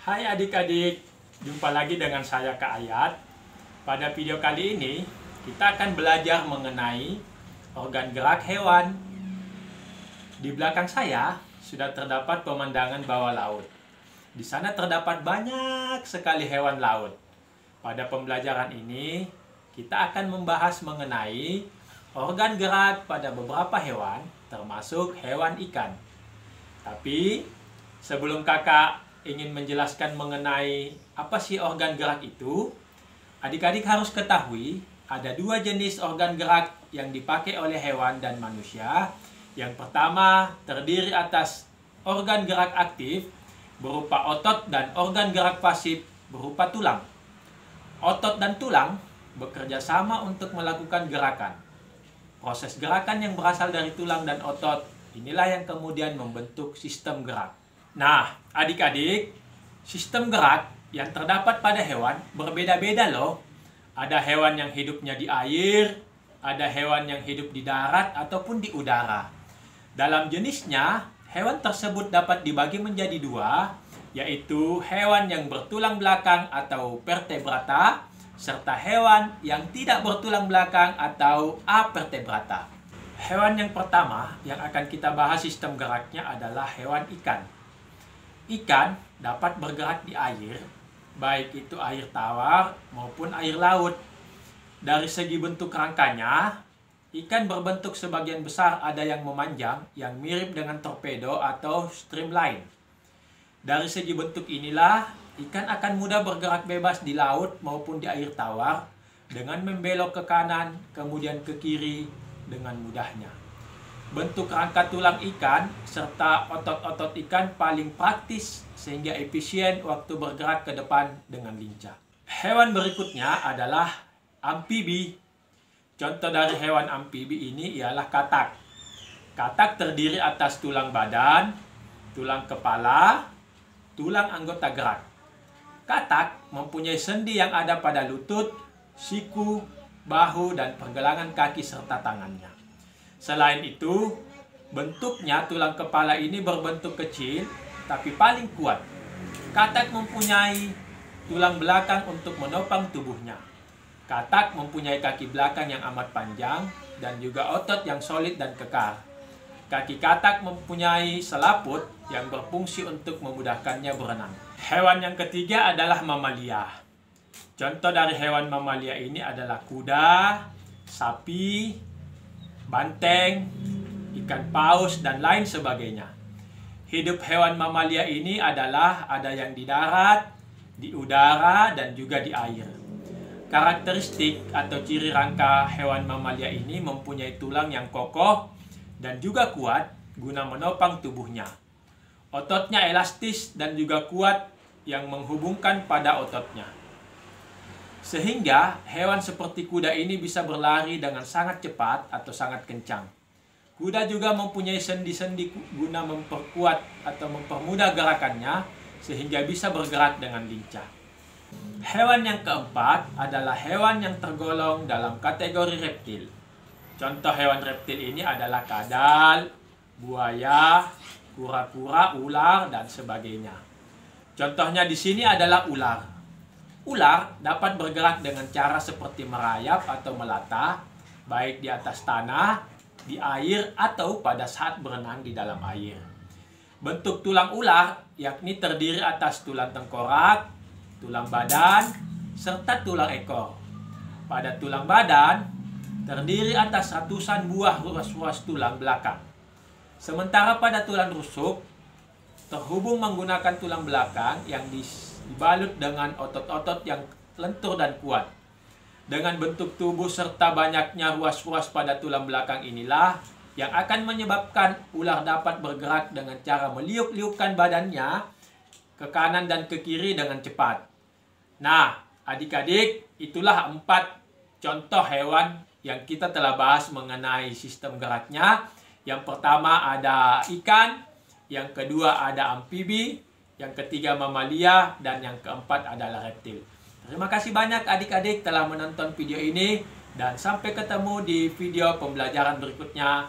Hai adik-adik, jumpa lagi dengan saya Kak Ayat. Pada video kali ini, kita akan belajar mengenai organ gerak hewan. Di belakang saya sudah terdapat pemandangan bawah laut. Di sana terdapat banyak sekali hewan laut. Pada pembelajaran ini, kita akan membahas mengenai organ gerak pada beberapa hewan, termasuk hewan ikan. Tapi, sebelum kakak ingin menjelaskan mengenai apa sih organ gerak itu, adik-adik harus ketahui ada dua jenis organ gerak yang dipakai oleh hewan dan manusia. Yang pertama terdiri atas organ gerak aktif berupa otot dan organ gerak pasif berupa tulang. Otot dan tulang bekerja sama untuk melakukan gerakan. Proses gerakan yang berasal dari tulang dan otot inilah yang kemudian membentuk sistem gerak. Nah, adik-adik, sistem gerak yang terdapat pada hewan berbeda-beda loh. Ada hewan yang hidupnya di air, ada hewan yang hidup di darat ataupun di udara. Dalam jenisnya, hewan tersebut dapat dibagi menjadi dua, yaitu hewan yang bertulang belakang atau vertebrata, serta hewan yang tidak bertulang belakang atau avertebrata. Hewan yang pertama yang akan kita bahas sistem geraknya adalah hewan ikan. Ikan dapat bergerak di air, baik itu air tawar maupun air laut. Dari segi bentuk rangkanya, ikan berbentuk sebagian besar ada yang memanjang, yang mirip dengan torpedo atau streamline. Dari segi bentuk inilah, ikan akan mudah bergerak bebas di laut maupun di air tawar dengan membelok ke kanan, kemudian ke kiri dengan mudahnya. Bentuk rangka tulang ikan serta otot-otot ikan paling praktis sehingga efisien waktu bergerak ke depan dengan lincah. Hewan berikutnya adalah amfibi. Contoh dari hewan amfibi ini ialah katak. Katak terdiri atas tulang badan, tulang kepala, tulang anggota gerak. Katak mempunyai sendi yang ada pada lutut, siku, bahu, dan pergelangan kaki serta tangannya. Selain itu, bentuknya tulang kepala ini berbentuk kecil, tapi paling kuat. Katak mempunyai tulang belakang untuk menopang tubuhnya. Katak mempunyai kaki belakang yang amat panjang, dan juga otot yang solid dan kekar. Kaki katak mempunyai selaput yang berfungsi untuk memudahkannya berenang. Hewan yang ketiga adalah mamalia. Contoh dari hewan mamalia ini adalah kuda, sapi, banteng, ikan paus, dan lain sebagainya. Hidup hewan mamalia ini adalah ada yang di darat, di udara, dan juga di air. Karakteristik atau ciri rangka hewan mamalia ini mempunyai tulang yang kokoh dan juga kuat guna menopang tubuhnya. Ototnya elastis dan juga kuat yang menghubungkan pada ototnya. Sehingga hewan seperti kuda ini bisa berlari dengan sangat cepat atau sangat kencang. Kuda juga mempunyai sendi-sendi guna memperkuat atau mempermudah gerakannya sehingga bisa bergerak dengan lincah. Hewan yang keempat adalah hewan yang tergolong dalam kategori reptil. Contoh hewan reptil ini adalah kadal, buaya, kura-kura, ular, dan sebagainya. Contohnya di sini adalah ular. Ular dapat bergerak dengan cara seperti merayap atau melata, baik di atas tanah, di air, atau pada saat berenang di dalam air. Bentuk tulang ular yakni terdiri atas tulang tengkorak, tulang badan, serta tulang ekor. Pada tulang badan, terdiri atas ratusan buah ruas-ruas tulang belakang. Sementara pada tulang rusuk, terhubung menggunakan tulang belakang yang dibalut dengan otot-otot yang lentur dan kuat. Dengan bentuk tubuh serta banyaknya ruas-ruas pada tulang belakang inilah yang akan menyebabkan ular dapat bergerak dengan cara meliuk-liukkan badannya ke kanan dan ke kiri dengan cepat. Nah, adik-adik, itulah 4 contoh hewan yang kita telah bahas mengenai sistem geraknya. Yang pertama ada ikan, yang kedua ada amfibi, yang ketiga mamalia, dan yang keempat adalah reptil. Terima kasih banyak adik-adik telah menonton video ini, dan sampai ketemu di video pembelajaran berikutnya.